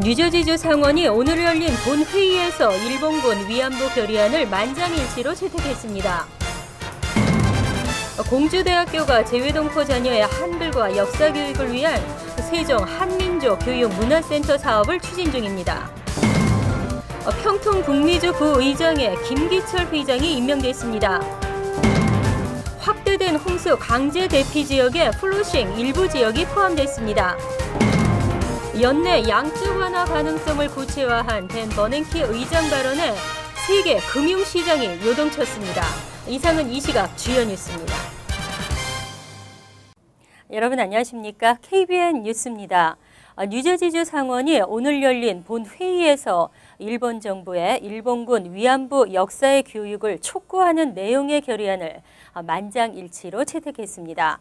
뉴저지주 상원이 오늘 열린 본회의에서 일본군 위안부 결의안을 만장일치로 채택했습니다. 공주대학교가 재외동포 자녀의 한글과 역사 교육을 위한 세종 한민족 교육문화센터 사업을 추진 중입니다. 평통북미주 부의장에 김기철 회장이 임명됐습니다. 확대된 홍수 강제 대피 지역에 플로싱 일부 지역이 포함됐습니다. 연내 양적 완화 가능성을 구체화한 벤 버냉키 의장 발언에 세계 금융시장이 요동쳤습니다. 이상은 이 시각 주요 뉴스입니다. 여러분 안녕하십니까? KBN 뉴스입니다. 뉴저지주 상원이 오늘 열린 본회의에서 일본 정부의 일본군 위안부 역사의 교육을 촉구하는 내용의 결의안을 만장일치로 채택했습니다.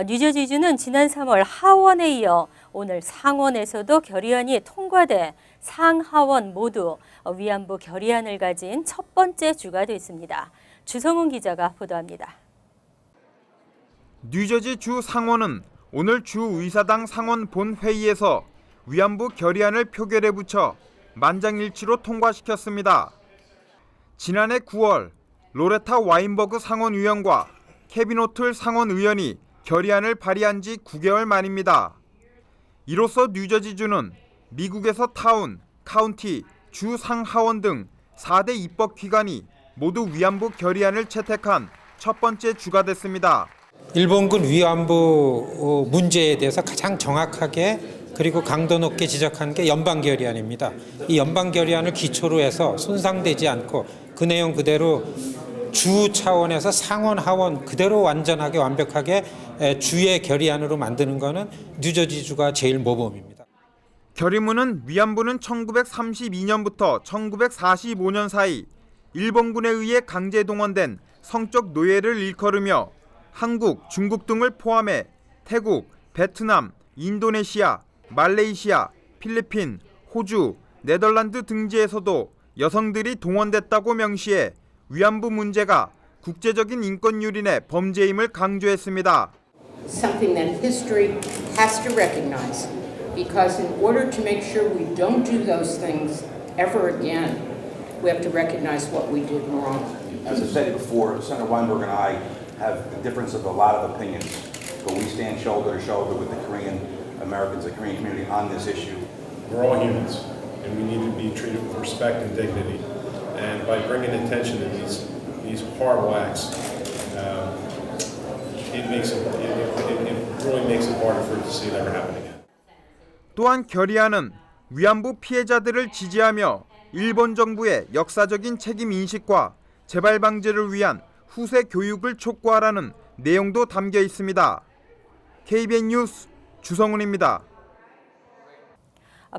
뉴저지주는 지난 3월 하원에 이어 오늘 상원에서도 결의안이 통과돼 상하원 모두 위안부 결의안을 가진 첫 번째 주가 됐습니다. 주성훈 기자가 보도합니다. 뉴저지 주 상원은 오늘 주 의사당 상원 본회의에서 위안부 결의안을 표결에 붙여 만장일치로 통과시켰습니다. 지난해 9월 로레타 와인버그 상원의원과 케빈 호틀 상원의원이 결의안을 발의한 지 9개월 만입니다. 이로써 뉴저지주는 미국에서 타운, 카운티, 주 상하원 등 4대 입법기관이 모두 위안부 결의안을 채택한 첫 번째 주가 됐습니다. 일본군 위안부 문제에 대해서 가장 정확하게 그리고 강도 높게 지적한 게 연방결의안입니다. 이 연방결의안을 기초로 해서 손상되지 않고 그 내용 그대로 주 차원에서 상원, 하원 그대로 완전하게 완벽하게 주의 결의안으로 만드는 것은 뉴저지주가 제일 모범입니다. 결의문은 위안부는 1932년부터 1945년 사이 일본군에 의해 강제 동원된 성적 노예를 일컬으며 한국, 중국 등을 포함해 태국, 베트남, 인도네시아, 말레이시아, 필리핀, 호주, 네덜란드 등지에서도 여성들이 동원됐다고 명시해 위안부 문제가 국제적인 인권 유린의 범죄임을 강조했습니다. Something that history has to recognize, because in order to make sure we don't do those things ever again, we have to recognize what we did wrong. As I said before, Senator Weinberg and I have a difference of a lot of opinions, but we stand shoulder to shoulder with the Korean Americans, the Korean community on this issue. We're all humans, and we need to be treated with respect and dignity. And by bringing attention to these horrible acts, it really makes it harder for it to see it ever happen again. 또한 결의안은 위안부 피해자들을 지지하며 일본 정부의 역사적인 책임 인식과 재발 방지를 위한 후세 교육을 촉구하라는 내용도 담겨 있습니다. KBN 뉴스 주성훈입니다.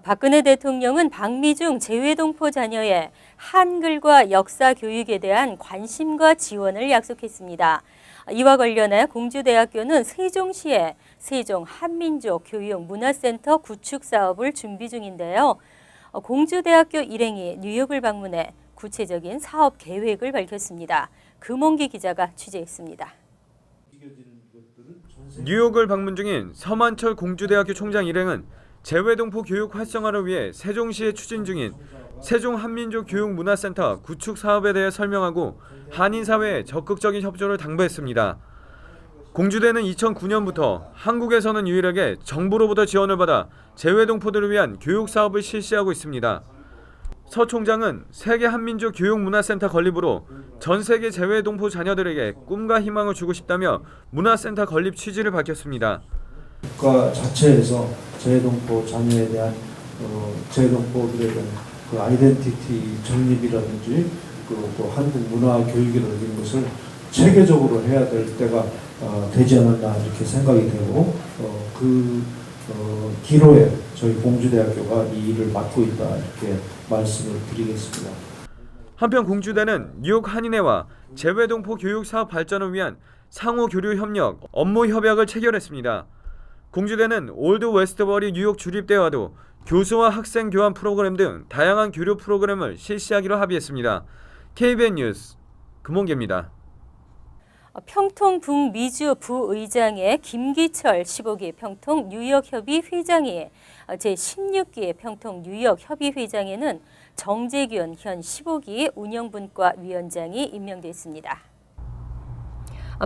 박근혜 대통령은 박미중 재외동포 자녀의 한글과 역사 교육에 대한 관심과 지원을 약속했습니다. 이와 관련해 공주대학교는 세종시에 세종 한민족 교육문화센터 구축 사업을 준비 중인데요. 공주대학교 일행이 뉴욕을 방문해 구체적인 사업 계획을 밝혔습니다. 금홍기 기자가 취재했습니다. 뉴욕을 방문 중인 서만철 공주대학교 총장 일행은 재외동포 교육 활성화를 위해 세종시에 추진 중인 세종 한민족 교육문화센터 구축 사업에 대해 설명하고 한인사회에 적극적인 협조를 당부했습니다. 공주대는 2009년부터 한국에서는 유일하게 정부로부터 지원을 받아 재외동포들을 위한 교육 사업을 실시하고 있습니다. 서 총장은 세계 한민족 교육문화센터 건립으로 전 세계 재외동포 자녀들에게 꿈과 희망을 주고 싶다며 문화센터 건립 취지를 밝혔습니다. 국가 자체에서 재외동포 자녀에 대한 재외동포들에 대한 그 아이덴티티 정립이라든지 또 한국 문화 교육이라든지 이런 것을 체계적으로 해야 될 때가 되지 않았나 이렇게 생각이 되고 기로에 저희 공주대학교가 이 일을 맡고 있다 이렇게 말씀을 드리겠습니다. 한편 공주대는 뉴욕 한인회와 재외동포 교육 사업 발전을 위한 상호 교류 협력, 업무 협약을 체결했습니다. 공주대는 올드 웨스트버리 뉴욕 주립대와도 교수와 학생 교환 프로그램 등 다양한 교류 프로그램을 실시하기로 합의했습니다. KBN 뉴스 금홍기입니다. 평통 북미주 부의장의 김기철 15기 평통 뉴욕협의 회장이 제16기 평통 뉴욕협의 회장에는 정재균 현 15기 운영분과 위원장이 임명됐습니다.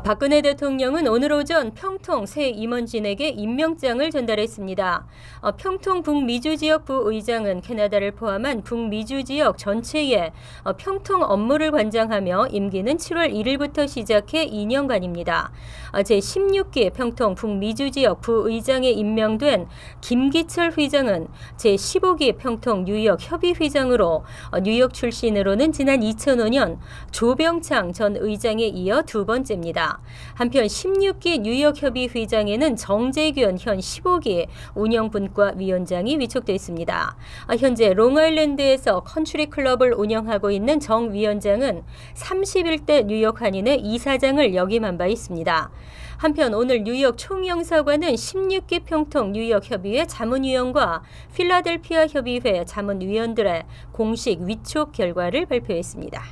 박근혜 대통령은 오늘 오전 평통 새 임원진에게 임명장을 전달했습니다. 평통 북미주 지역 부의장은 캐나다를 포함한 북미주 지역 전체에 평통 업무를 관장하며 임기는 7월 1일부터 시작해 2년간입니다. 제16기 평통 북미주 지역 부의장에 임명된 김기철 회장은 제15기 평통 뉴욕 협의회장으로 뉴욕 출신으로는 지난 2005년 조병창 전 의장에 이어 두 번째입니다. 한편 16기 뉴욕협의회장에는 정재균 현 15기 운영분과 위원장이 위촉됐습니다. 현재 롱아일랜드에서 컨트리 클럽을 운영하고 있는 정 위원장은 31대 뉴욕 한인의 이사장을 역임한 바 있습니다. 한편 오늘 뉴욕 총영사관은 16기 평통 뉴욕협의회 자문위원과 필라델피아 협의회 자문위원들의 공식 위촉 결과를 발표했습니다.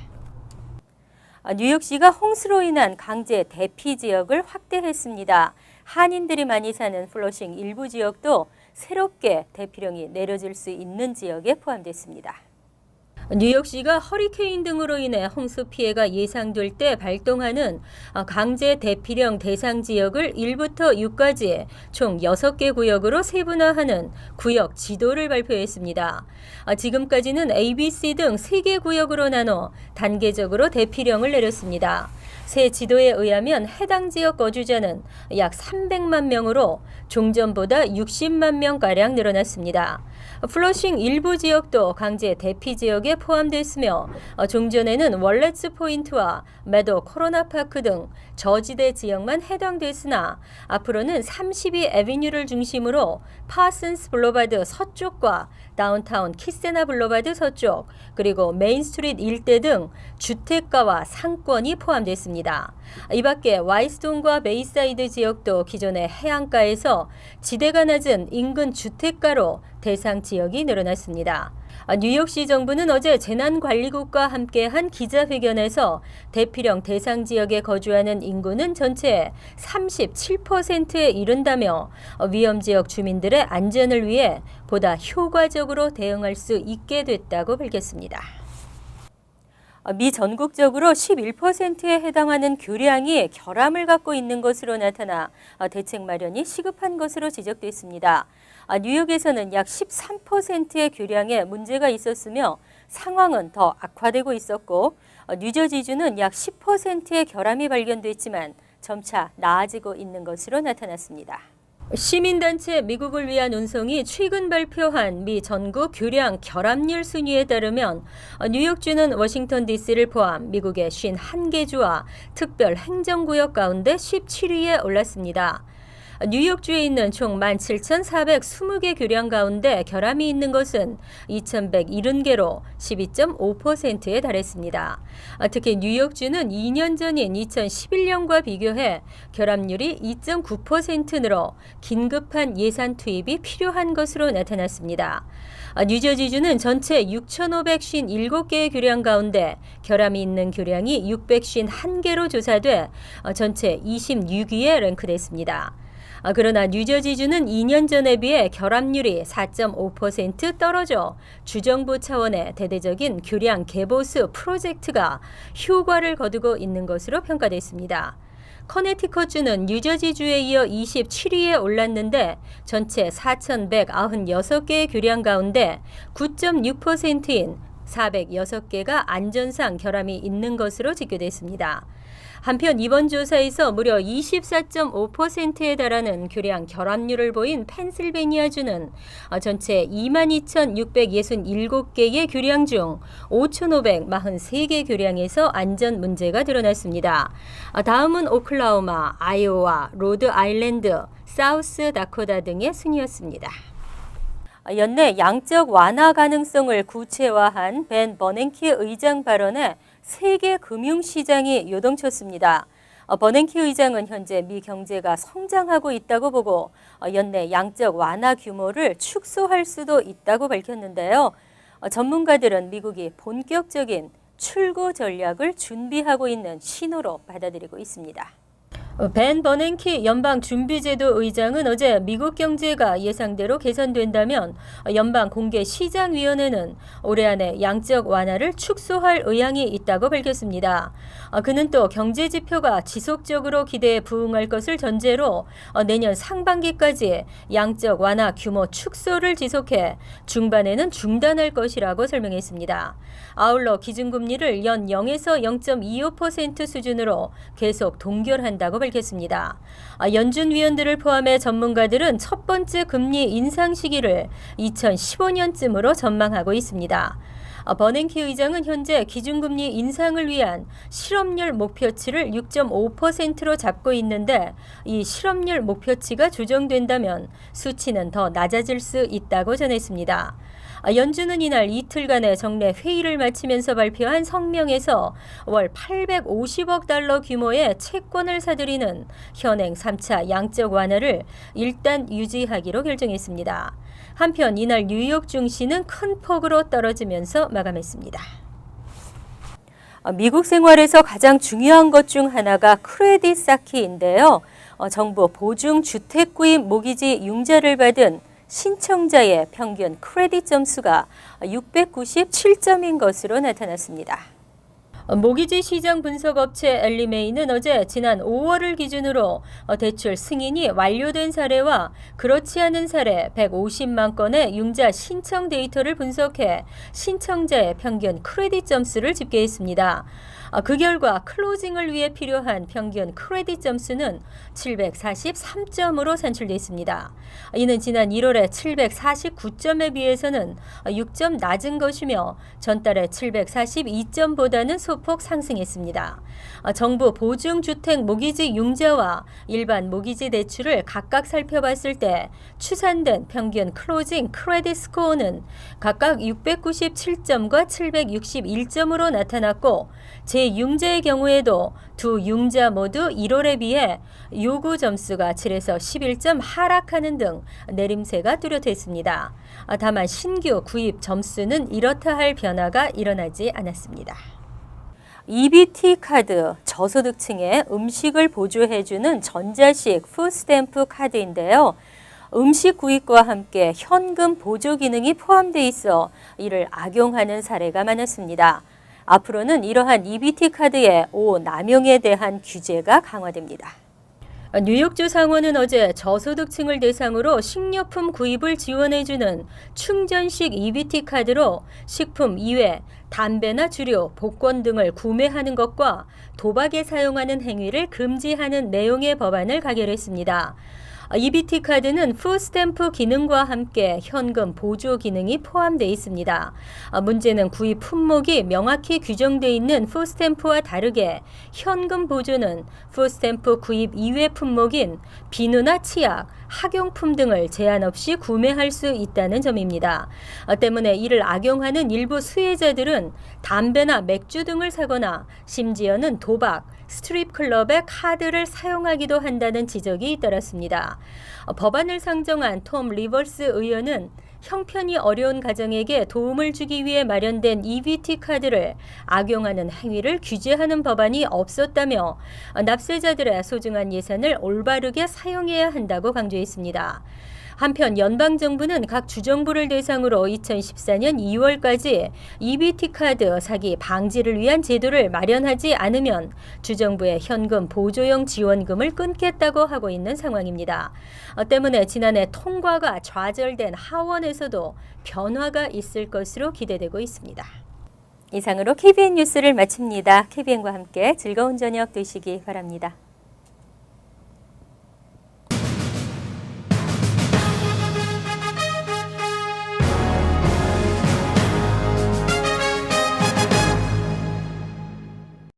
뉴욕시가 홍수로 인한 강제 대피 지역을 확대했습니다. 한인들이 많이 사는 플러싱 일부 지역도 새롭게 대피령이 내려질 수 있는 지역에 포함됐습니다. 뉴욕시가 허리케인 등으로 인해 홍수 피해가 예상될 때 발동하는 강제 대피령 대상 지역을 1부터 6까지 총 6개 구역으로 세분화하는 구역 지도를 발표했습니다. 지금까지는 ABC 등 3개 구역으로 나눠 단계적으로 대피령을 내렸습니다. 새 지도에 의하면 해당 지역 거주자는 약 300만 명으로 종전보다 60만 명가량 늘어났습니다. 플러싱 일부 지역도 강제 대피 지역에 포함됐으며 종전에는 월렛스 포인트와 매도 코로나파크 등 저지대 지역만 해당됐으나 앞으로는 32 애비뉴를 중심으로 파슨스 블로바드 서쪽과 다운타운 키세나 블로바드 서쪽 그리고 메인스트리트 일대 등 주택가와 상권이 포함됐습니다. 이 밖에 와이스톤과 베이사이드 지역도 기존의 해안가에서 지대가 낮은 인근 주택가로 대상 지역이 늘어났습니다. 뉴욕시 정부는 어제 재난관리국과 함께한 기자회견에서 대피령 대상 지역에 거주하는 인구는 전체의 37%에 이른다며 위험지역 주민들의 안전을 위해 보다 효과적으로 대응할 수 있게 됐다고 밝혔습니다. 미 전국적으로 11%에 해당하는 교량이 결함을 갖고 있는 것으로 나타나 대책 마련이 시급한 것으로 지적됐습니다. 뉴욕에서는 약 13%의 교량에 문제가 있었으며 상황은 더 악화되고 있었고 뉴저지주는 약 10%의 결함이 발견됐지만 점차 나아지고 있는 것으로 나타났습니다. 시민단체 미국을 위한 운송이 최근 발표한 미 전국 교량 결함률 순위에 따르면 뉴욕주는 워싱턴 DC를 포함 미국의 51개 주와 특별 행정구역 가운데 17위에 올랐습니다. 뉴욕주에 있는 총 17,420개 교량 가운데 결함이 있는 것은 2,170개로 12.5%에 달했습니다. 특히 뉴욕주는 2년 전인 2011년과 비교해 결함률이 2.9% 늘어 긴급한 예산 투입이 필요한 것으로 나타났습니다. 뉴저지주는 전체 6,557개의 교량 가운데 결함이 있는 교량이 651개로 조사돼 전체 26위에 랭크됐습니다. 그러나 뉴저지주는 2년 전에 비해 결함률이 4.5% 떨어져 주정부 차원의 대대적인 교량 개보수 프로젝트가 효과를 거두고 있는 것으로 평가됐습니다. 커네티컷주는 뉴저지주에 이어 27위에 올랐는데 전체 4,196개의 교량 가운데 9.6%인 406개가 안전상 결함이 있는 것으로 집계됐습니다. 한편 이번 조사에서 무려 24.5%에 달하는 교량 결함률을 보인 펜실베니아주는 전체 22,667개의 교량 중 5,543개 교량에서 안전 문제가 드러났습니다. 다음은 오클라호마, 아이오와, 로드 아일랜드, 사우스 다코타 등의 순이었습니다. 연내 양적 완화 가능성을 구체화한 벤 버냉키 의장 발언에 세계 금융시장이 요동쳤습니다. 버냉키 의장은 현재 미 경제가 성장하고 있다고 보고 연내 양적 완화 규모를 축소할 수도 있다고 밝혔는데요. 전문가들은 미국이 본격적인 출구 전략을 준비하고 있는 신호로 받아들이고 있습니다. 벤 버냉키 연방준비제도 의장은 어제 미국 경제가 예상대로 개선된다면 연방공개시장위원회는 올해 안에 양적 완화를 축소할 의향이 있다고 밝혔습니다. 그는 또 경제지표가 지속적으로 기대에 부응할 것을 전제로 내년 상반기까지 양적 완화 규모 축소를 지속해 중반에는 중단할 것이라고 설명했습니다. 아울러 기준금리를 연 0에서 0.25% 수준으로 계속 동결한다고 밝혔습니다. 연준 위원들을 포함해 전문가들은 첫 번째 금리 인상 시기를 2015년쯤으로 전망하고 있습니다. 버냉키 의장은 현재 기준금리 인상을 위한 실업률 목표치를 6.5%로 잡고 있는데 이 실업률 목표치가 조정된다면 수치는 더 낮아질 수 있다고 전했습니다. 연준은 이날 이틀간의 정례 회의를 마치면서 발표한 성명에서 월 850억 달러 규모의 채권을 사들이는 현행 3차 양적 완화를 일단 유지하기로 결정했습니다. 한편 이날 뉴욕 증시는 큰 폭으로 떨어지면서 마감했습니다. 미국 생활에서 가장 중요한 것 중 하나가 크레딧 쌓기인데요. 정부 보증 주택 구입 모기지 융자를 받은 신청자의 평균 크레딧 점수가 697점인 것으로 나타났습니다. 모기지 시장 분석업체 엘리메이는 어제 지난 5월을 기준으로 대출 승인이 완료된 사례와 그렇지 않은 사례 150만 건의 융자 신청 데이터를 분석해 신청자의 평균 크레딧 점수를 집계했습니다. 그 결과 클로징을 위해 필요한 평균 크레딧 점수는 743점으로 산출됐습니다. 이는 지난 1월에 749점에 비해서는 6점 낮은 것이며 전달의 742점보다는 소폭 상승했습니다. 정부 보증주택 모기지 융자와 일반 모기지 대출을 각각 살펴봤을 때 추산된 평균 클로징 크레딧 스코어는 각각 697점과 761점으로 나타났고 제6자의 경우에도 두 융자 모두 1월에 비해 요구 점수가 7에서 11점 하락하는 등 내림세가 뚜렷했습니다. 다만 신규 구입 점수는 이렇다 할 변화가 일어나지 않았습니다. EBT 카드, 저소득층에 음식을 보조해주는 전자식 푸드스탬프 카드인데요. 음식 구입과 함께 현금 보조 기능이 포함돼 있어 이를 악용하는 사례가 많았습니다. 앞으로는 이러한 EBT 카드의 남용에 대한 규제가 강화됩니다. 뉴욕주 상원은 어제 저소득층을 대상으로 식료품 구입을 지원해주는 충전식 EBT 카드로 식품 이외 담배나 주류, 복권 등을 구매하는 것과 도박에 사용하는 행위를 금지하는 내용의 법안을 가결했습니다. EBT 카드는 푸드스탬프 기능과 함께 현금 보조 기능이 포함되어 있습니다. 문제는 구입 품목이 명확히 규정되어 있는 푸드스탬프와 다르게 현금 보조는 푸드스탬프 구입 이외 품목인 비누나 치약, 학용품 등을 제한 없이 구매할 수 있다는 점입니다. 때문에 이를 악용하는 일부 수혜자들은 담배나 맥주 등을 사거나 심지어는 도박, 스트립 클럽의 카드를 사용하기도 한다는 지적이 잇따랐습니다. 법안을 상정한 톰 리버스 의원은 형편이 어려운 가정에게 도움을 주기 위해 마련된 EBT 카드를 악용하는 행위를 규제하는 법안이 없었다며 납세자들의 소중한 예산을 올바르게 사용해야 한다고 강조했습니다. 한편 연방정부는 각 주정부를 대상으로 2014년 2월까지 EBT 카드 사기 방지를 위한 제도를 마련하지 않으면 주정부의 현금 보조용 지원금을 끊겠다고 하고 있는 상황입니다. 때문에 지난해 통과가 좌절된 하원에서도 변화가 있을 것으로 기대되고 있습니다. 이상으로 KBN 뉴스를 마칩니다. KBN과 함께 즐거운 저녁 되시기 바랍니다.